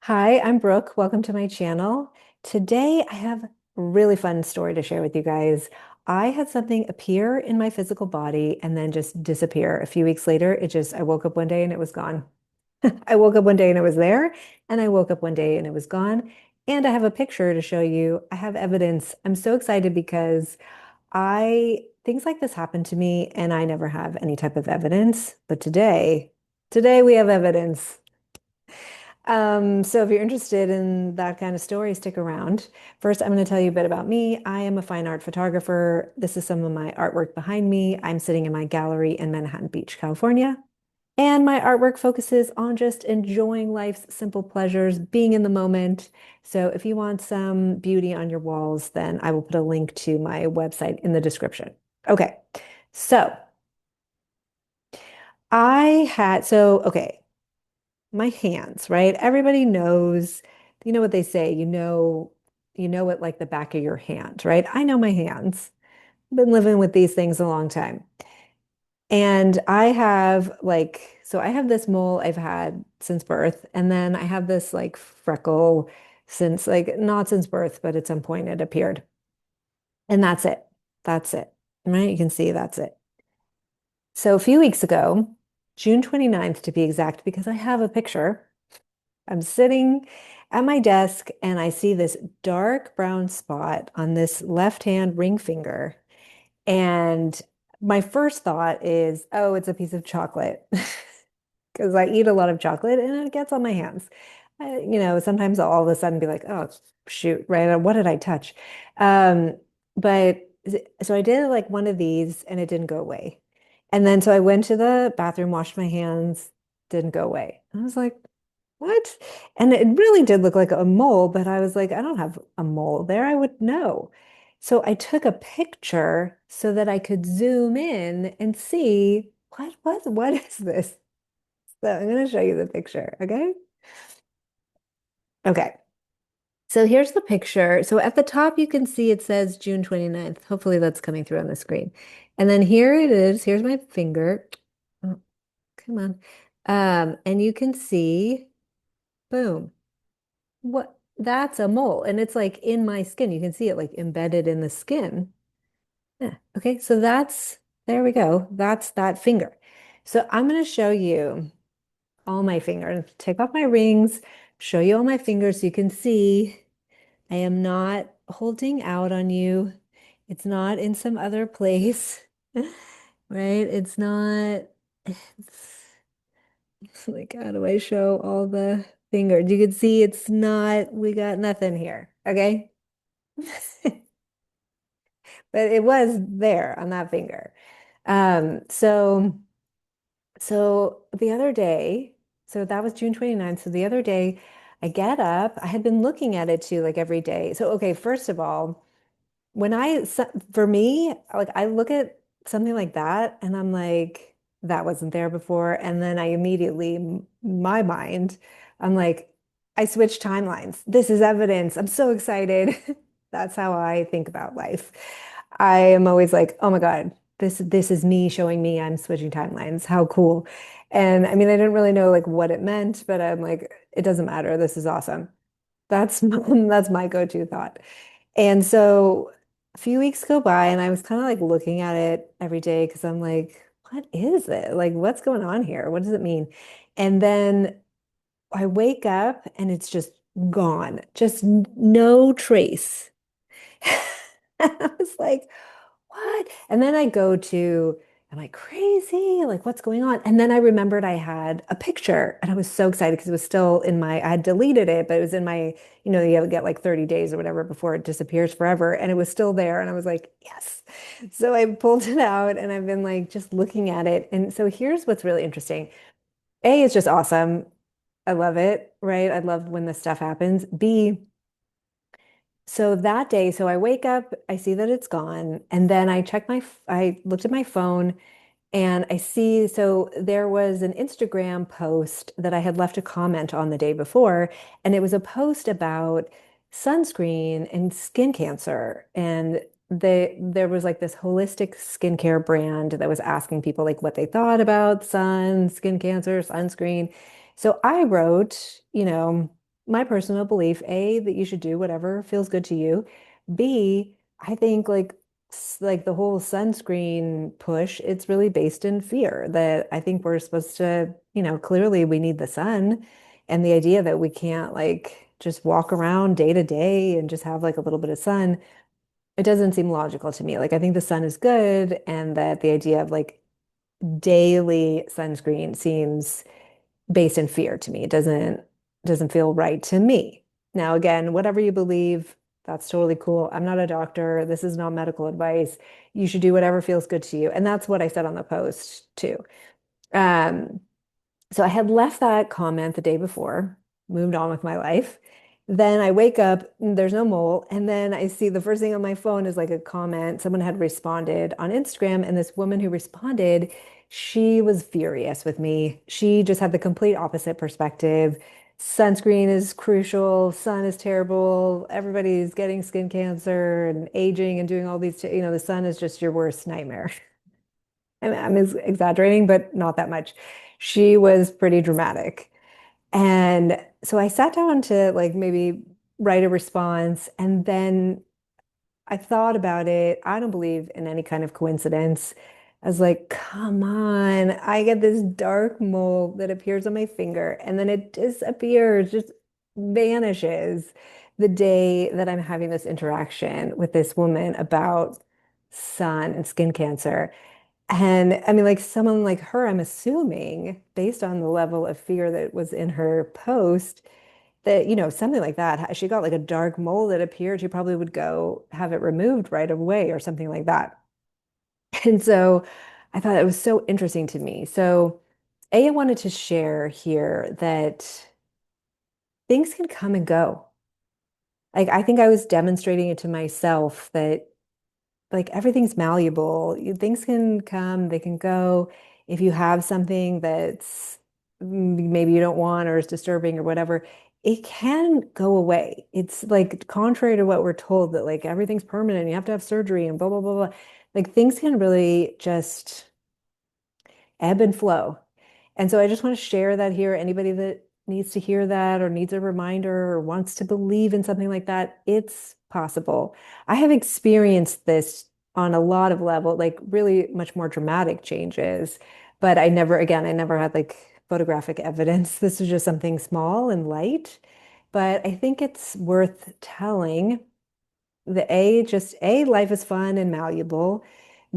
Hi, I'm Brooke. Welcome to my channel. Today, I have a really fun story to share with you guys. I had something appear in my physical body and then just disappear. A few weeks later, I woke up one day and it was gone. I woke up one day and it was there, and I woke up one day and it was gone. And I have a picture to show you. I have evidence. I'm so excited because things like this happen to me and I never have any type of evidence. But today we have evidence. So if you're interested in that kind of story, stick around. First, I'm going to tell you a bit about me. I am a fine art photographer. This is some of my artwork behind me. I'm sitting in my gallery in Manhattan Beach, California. And my artwork focuses on just enjoying life's simple pleasures, being in the moment. So if you want some beauty on your walls, then I will put a link to my website in the description. Okay. So okay, my hands, right? Everybody knows, you know what they say, you know it like the back of your hand, right? I know my hands. I've been living with these things a long time. And I have this mole I've had since birth, and then I have this like freckle since like not since birth, but at some point it appeared. And that's it. That's it. Right? You can see that's it. So a few weeks ago, June 29th to be exact, because I have a picture. I'm sitting at my desk and I see this dark brown spot on this left hand ring finger. And my first thought is, oh, it's a piece of chocolate because I eat a lot of chocolate and it gets on my hands. Sometimes I'll all of a sudden be like, oh, shoot, right? What did I touch? Um, but so I did like one of these and it didn't go away. And then so I went to the bathroom, washed my hands, didn't go away. I was like, what? And it really did look like a mole, but I was like, I don't have a mole there. I would know. So I took a picture so that I could zoom in and see what is this? So I'm going to show you the picture, okay? Okay. So here's the picture. So at the top, you can see it says June 29th. Hopefully that's coming through on the screen. And then here it is. Here's my finger. Oh, come on. And you can see, boom. What? That's a mole, and it's like in my skin. You can see it like embedded in the skin. Yeah. Okay, so there we go. That's that finger. So I'm going to show you all my fingers. Take off my rings, show you all my fingers so you can see I am not holding out on you. It's not in some other place, right? It's not, it's like, how do I show all the fingers? You can see it's not, we got nothing here. Okay. But it was there on that finger. Um, so so the other day, so that was June 29th. So the other day I get up, I had been looking at it too, like every day. So okay, first of all, for me, like I look at something like that and I'm like, that wasn't there before. And then I immediately, my mind, I'm like, I switch timelines. This is evidence. I'm so excited. That's how I think about life. I am always like, oh my God, this is me showing me I'm switching timelines. How cool. And I mean, I didn't really know like what it meant, but I'm like, it doesn't matter. This is awesome. That's my go-to thought. And so a few weeks go by and I was kind of like looking at it every day because I'm like, what is it? Like, what's going on here? What does it mean? And then I wake up and it's just gone, just no trace. I was like, what? And then I go to, am I crazy? Like, what's going on? And then I remembered I had a picture and I was so excited because it was still I had deleted it, but it was in my, you get like 30 days or whatever before it disappears forever. And it was still there. And I was like, yes. So I pulled it out and I've been like just looking at it. And so here's what's really interesting. A, it's just awesome. I love it, right? I love when this stuff happens. B, so that day, so I wake up, I see that it's gone, and then I looked at my phone and I see, so there was an Instagram post that I had left a comment on the day before, and it was a post about sunscreen and skin cancer. And there was like this holistic skincare brand that was asking people like what they thought about skin cancer, sunscreen. So I wrote, my personal belief, A, that you should do whatever feels good to you. B, I think like the whole sunscreen push, it's really based in fear that I think we're supposed to, clearly we need the sun. And the idea that we can't like just walk around day to day and just have like a little bit of sun, it doesn't seem logical to me. Like I think the sun is good and that the idea of like daily sunscreen seems based in fear to me. It doesn't feel right to me. Now, again, whatever you believe, that's totally cool. I'm not a doctor. This is not medical advice. You should do whatever feels good to you. And that's what I said on the post too. Um, so I had left that comment the day before, moved on with my life. Then I wake up, there's no mole, and then I see the first thing on my phone is like a comment. Someone had responded on Instagram, and this woman who responded, she was furious with me. She just had the complete opposite perspective. Sunscreen is crucial, sun is terrible, everybody's getting skin cancer and aging and doing all these, the sun is just your worst nightmare. I'm exaggerating, but not that much. She was pretty dramatic. And so I sat down to like maybe write a response, and then I thought about it. I don't believe in any kind of coincidence. I was like, come on, I get this dark mole that appears on my finger and then it disappears, just vanishes the day that I'm having this interaction with this woman about sun and skin cancer. And I mean, like someone like her, I'm assuming, based on the level of fear that was in her post, that, something like that, she got like a dark mole that appeared, she probably would go have it removed right away or something like that. And so I thought it was so interesting to me. So, A, I wanted to share here that things can come and go. Like, I think I was demonstrating it to myself that like everything's malleable. Things can come, they can go. If you have something that's maybe you don't want or is disturbing or whatever, it can go away. It's like contrary to what we're told that like everything's permanent, you have to have surgery and blah, blah, blah, blah. Like things can really just ebb and flow. And so I just want to share that here. Anybody that needs to hear that or needs a reminder or wants to believe in something like that, it's possible. I have experienced this on a lot of level, like really much more dramatic changes. But I never had like photographic evidence. This is just something small and light. But I think it's worth telling just A, life is fun and malleable.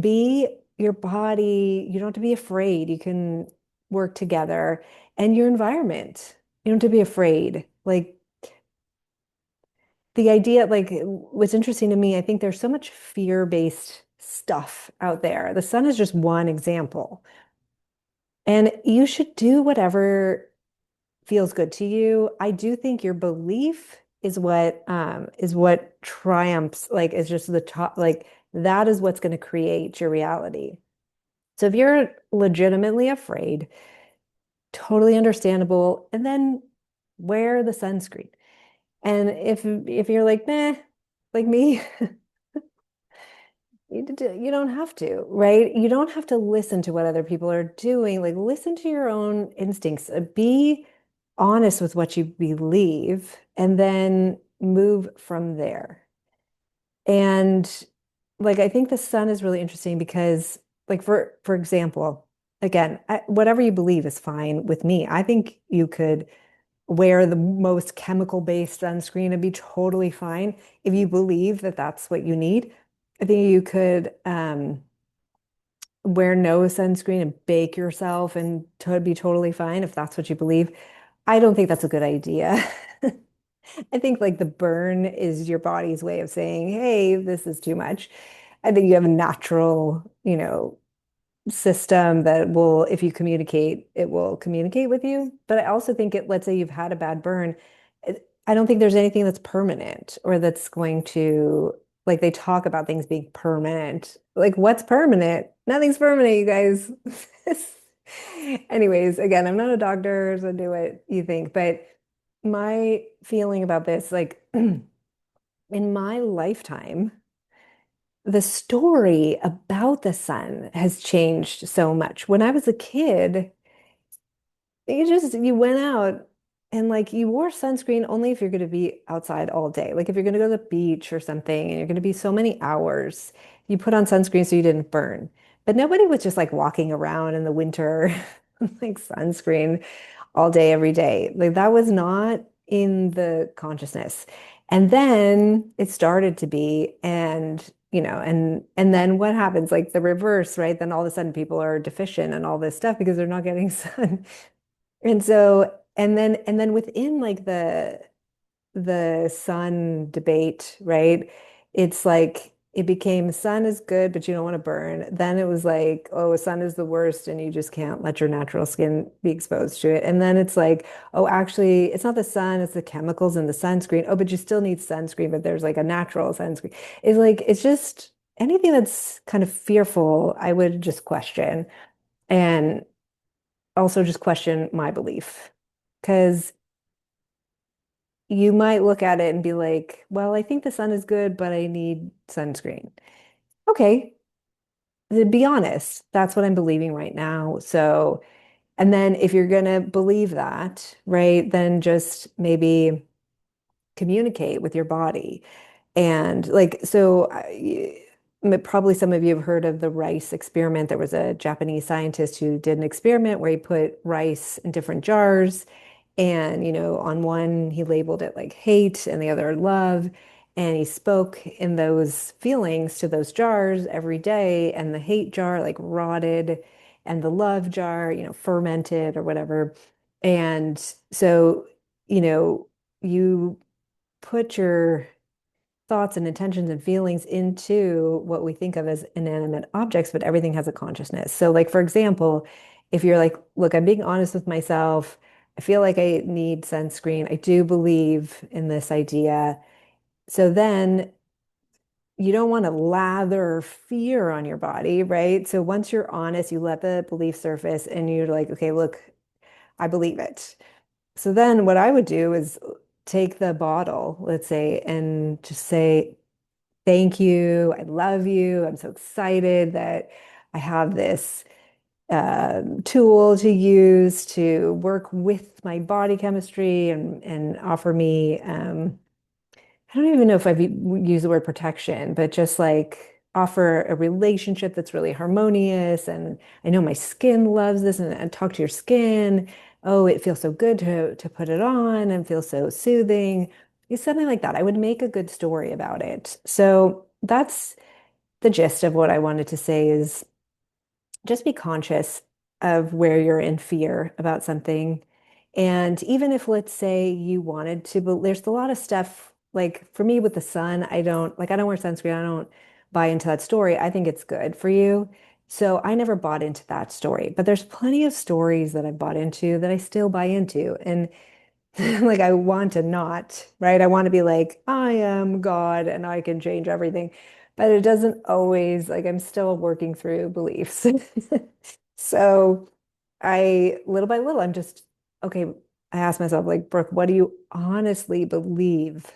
B, your body, you don't have to be afraid. You can work together and your environment. You don't have to be afraid. Like the idea, like what's interesting to me, I think there's so much fear-based stuff out there. The sun is just one example. And you should do whatever feels good to you. I do think your belief is what triumphs, like is just the top, like that is what's going to create your reality. So if you're legitimately afraid, totally understandable, and then wear the sunscreen. And if you're like, meh, like me, you don't have to, right? You don't have to listen to what other people are doing. Like, listen to your own instincts. Be honest with what you believe, and then move from there. And like, I think the sun is really interesting because, like, for example, again, whatever you believe is fine with me. I think you could wear the most chemical-based sunscreen and be totally fine if you believe that that's what you need. I think you could wear no sunscreen and bake yourself and to be totally fine if that's what you believe. I don't think that's a good idea. I think like the burn is your body's way of saying, hey, this is too much. I think you have a natural, system that will, if you communicate, it will communicate with you. But I also think let's say you've had a bad burn. I don't think there's anything that's permanent or that's going to, like they talk about things being permanent. Like what's permanent? Nothing's permanent, you guys. Anyways, again, I'm not a doctor, so do what you think. But my feeling about this, like in my lifetime, the story about the sun has changed so much. When I was a kid, you went out and like you wore sunscreen only if you're going to be outside all day. Like if you're going to go to the beach or something and you're going to be so many hours, you put on sunscreen so you didn't burn. But nobody was just like walking around in the winter like sunscreen all day, every day. Like that was not in the consciousness. And then it started to be, and and then what happens? Like the reverse, right? Then all of a sudden people are deficient and all this stuff because they're not getting sun. And so, and then within like the sun debate, right? It's like it became sun is good, but you don't want to burn. Then it was like, oh, sun is the worst, and you just can't let your natural skin be exposed to it. And then it's like, oh, actually, it's not the sun, it's the chemicals in the sunscreen. Oh, but you still need sunscreen, but there's like a natural sunscreen. It's like, it's just anything that's kind of fearful, I would just question. And also just question my belief. Because you might look at it and be like, well, I think the sun is good, but I need sunscreen. Okay, to be honest, that's what I'm believing right now. So, and then if you're going to believe that, right, then just maybe communicate with your body. And like, so probably some of you have heard of the rice experiment. There was a Japanese scientist who did an experiment where he put rice in different jars. And, on one, he labeled it like hate and the other love. And he spoke in those feelings to those jars every day. And the hate jar like rotted and the love jar, fermented or whatever. And so, you put your thoughts and intentions and feelings into what we think of as inanimate objects, but everything has a consciousness. So, like, for example, if you're like, look, I'm being honest with myself, I feel like I need sunscreen. I do believe in this idea. So then you don't want to lather fear on your body, right? So once you're honest, you let the belief surface and you're like, okay, look, I believe it. So then what I would do is take the bottle, let's say, and just say, thank you. I love you. I'm so excited that I have this tool to use to work with my body chemistry and offer me I don't even know if I've used the word protection, but just like offer a relationship that's really harmonious. And I know my skin loves this, and talk to your skin. Oh, it feels so good to put it on and feel so soothing. It's something like that. I would make a good story about it. So that's the gist of what I wanted to say is just be conscious of where you're in fear about something. And even if, let's say, you wanted to, but there's a lot of stuff like for me with the sun, I don't wear sunscreen. I don't buy into that story. I think it's good for you. So I never bought into that story. But there's plenty of stories that I bought into that I still buy into. And like I want to not, right? I want to be like, I am God and I can change everything. But it doesn't always, like I'm still working through beliefs. So little by little, I'm just, okay, I ask myself, like, Brooke, what do you honestly believe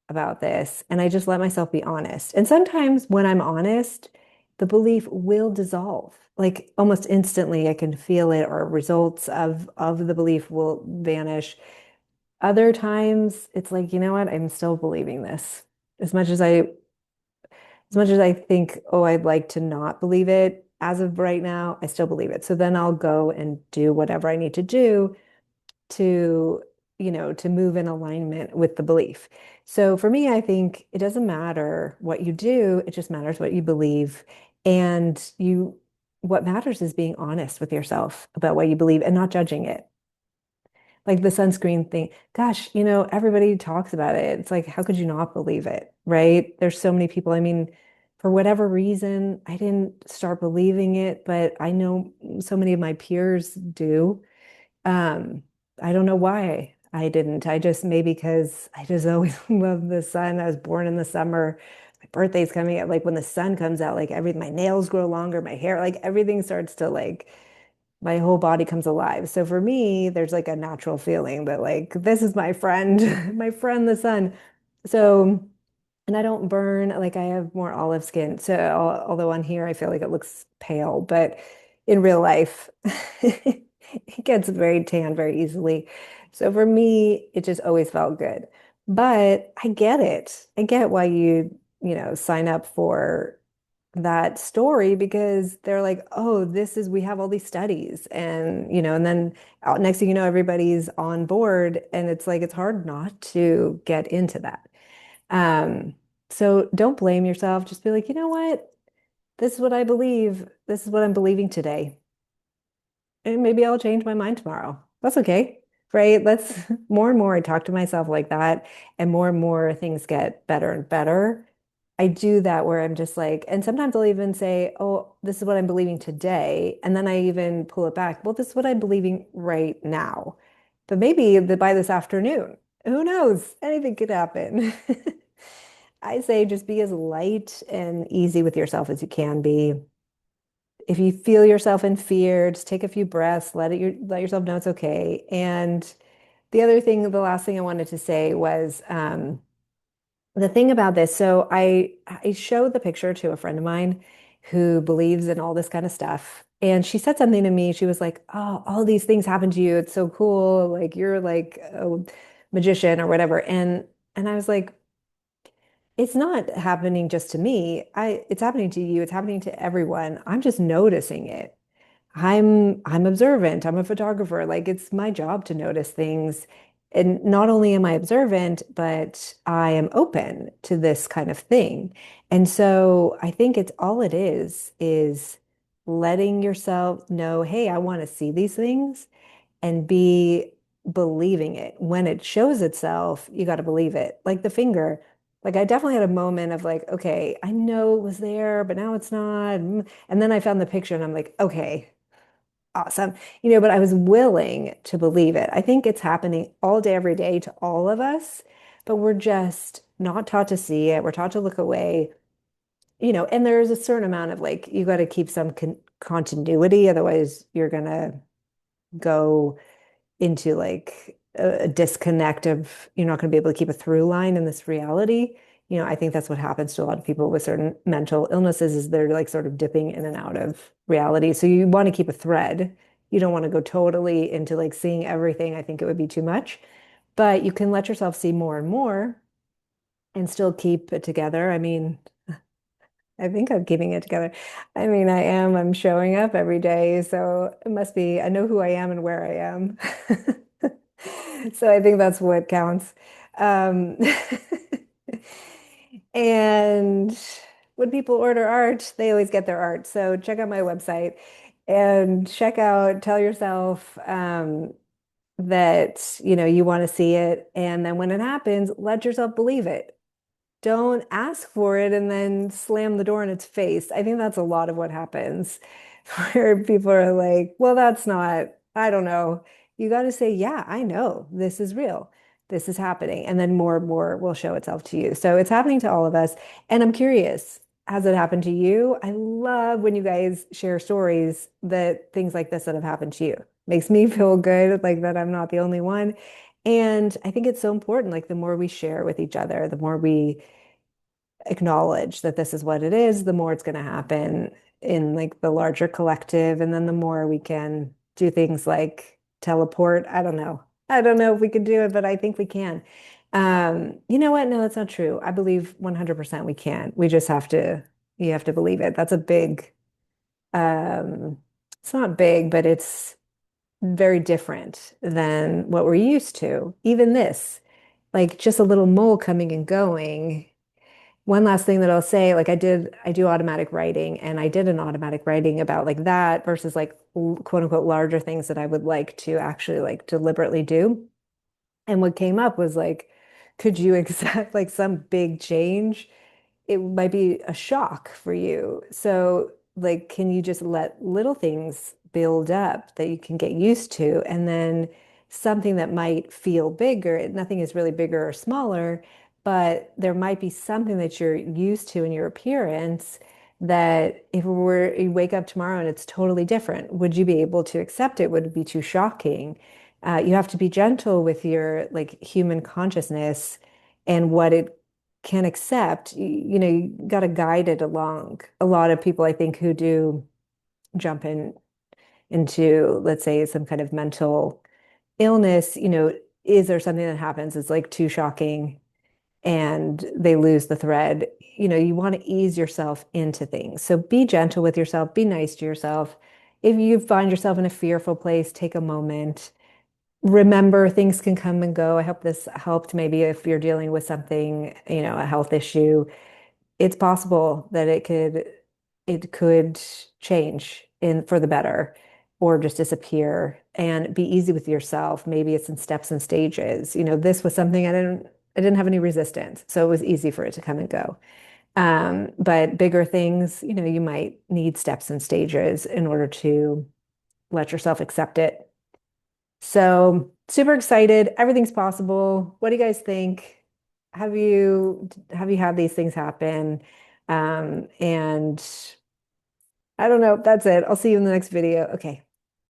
about this? And I just let myself be honest. And sometimes when I'm honest, the belief will dissolve. Like almost instantly, I can feel it, or results of the belief will vanish. Other times it's like, you know what? I'm still believing this. As much as I think, oh, I'd like to not believe it, as of right now, I still believe it. So then I'll go and do whatever I need to do to, to move in alignment with the belief. So for me, I think it doesn't matter what you do, it just matters what you believe. And what matters is being honest with yourself about what you believe and not judging it. Like the sunscreen thing. Gosh, everybody talks about it. It's like, how could you not believe it, right? There's so many people. I mean, for whatever reason, I didn't start believing it, but I know so many of my peers do. Um, I don't know why I didn't. I just maybe because I just always loved the sun. I was born in the summer. My birthday's coming up. Like when the sun comes out, like my nails grow longer, my hair, like everything starts to like my whole body comes alive. So for me, there's like a natural feeling that like this is my friend, my friend the sun. So, and I don't burn, like I have more olive skin. So although on here I feel like it looks pale, but in real life it gets very tan very easily. So for me, it just always felt good. But I get it. I get why sign up for that story because they're like, oh, we have all these studies. And then next thing you know, everybody's on board. And it's like, it's hard not to get into that. Um, so don't blame yourself. Just be like, you know what? This is what I believe. This is what I'm believing today. And maybe I'll change my mind tomorrow. That's okay, right? Let's more and more I talk to myself like that, and more things get better and better. I do that where I'm just like, and sometimes I'll even say, oh, this is what I'm believing today. And then I even pull it back. Well, this is what I'm believing right now. But maybe by this afternoon, who knows? Anything could happen. I say just be as light and easy with yourself as you can be. If you feel yourself in fear, just take a few breaths, let yourself know it's okay. And the last thing I wanted to say was the thing about this. So I showed the picture to a friend of mine who believes in all this kind of stuff. And she said something to me. She was like, "Oh, all these things happen to you. It's so cool. Like you're like a magician or whatever." And I was like, it's not happening just to me. It's happening to you. It's happening to everyone. I'm just noticing it. I'm observant. I'm a photographer. Like it's my job to notice things. And not only am I observant, but I am open to this kind of thing. And so I think it's all it is letting yourself know, hey, I want to see these things and be believing it. When it shows itself, you got to believe it. Like the finger. Like I definitely had a moment of like, okay, I know it was there, but now it's not. And then I found the picture and I'm like, okay, awesome. But I was willing to believe it. I think it's happening all day, every day to all of us, but we're just not taught to see it. We're taught to look away, and there's a certain amount of like, you got to keep some continuity. Otherwise, you're going to go into like a disconnect of you're not going to be able to keep a through line in this reality. I think that's what happens to a lot of people with certain mental illnesses is they're like sort of dipping in and out of reality. So you want to keep a thread. You don't want to go totally into like seeing everything. I think it would be too much, but you can let yourself see more and more and still keep it together. I mean, I think I'm keeping it together. I mean, I am. I'm showing up every day. So it must be, I know who I am and where I am. So I think that's what counts. Um, and when people order art, they always get their art. So check out my website and tell yourself that, you want to see it. And then when it happens, let yourself believe it. Don't ask for it and then slam the door in its face. I think that's a lot of what happens where people are like, well, that's not, I don't know. You got to say, yeah, I know this is real. This is happening. And then more and more will show itself to you. So it's happening to all of us. And I'm curious, has it happened to you? I love when you guys share stories that things like this that have happened to you. Makes me feel good, like that I'm not the only one. And I think it's so important. Like the more we share with each other, the more we acknowledge that this is what it is, the more it's going to happen in like the larger collective. And then the more we can do things like teleport. I don't know. I don't know if we can do it, but I think we can. You know what? No, that's not true. I believe 100% we can. You have to believe it. That's a big, um, it's not big, but it's very different than what we're used to. Even this, like just a little mole coming and going. One last thing that I'll say, like I do automatic writing and I did an automatic writing about like that versus like quote unquote larger things that I would like to actually like deliberately do. And what came up was like, could you accept like some big change? It might be a shock for you. So, like, can you just let little things build up that you can get used to? And then something that might feel bigger, nothing is really bigger or smaller, but there might be something that you're used to in your appearance that if you wake up tomorrow and it's totally different, would you be able to accept it? Would it be too shocking? You have to be gentle with your like human consciousness and what it can accept. You got to guide it along. A lot of people, I think, who do jump into, let's say, some kind of mental illness, is there something that happens? It's like too shocking and they lose the thread. You want to ease yourself into things. So be gentle with yourself, be nice to yourself. If you find yourself in a fearful place, take a moment. Remember, things can come and go. I hope this helped. Maybe if you're dealing with something, a health issue, it's possible that it could change in for the better or just disappear, and be easy with yourself. Maybe it's in steps and stages. This was something I didn't have any resistance, so it was easy for it to come and go. But bigger things, you might need steps and stages in order to let yourself accept it. So super excited. Everything's possible. What do you guys think? Have you had these things happen? And I don't know. That's it. I'll see you in the next video. Okay.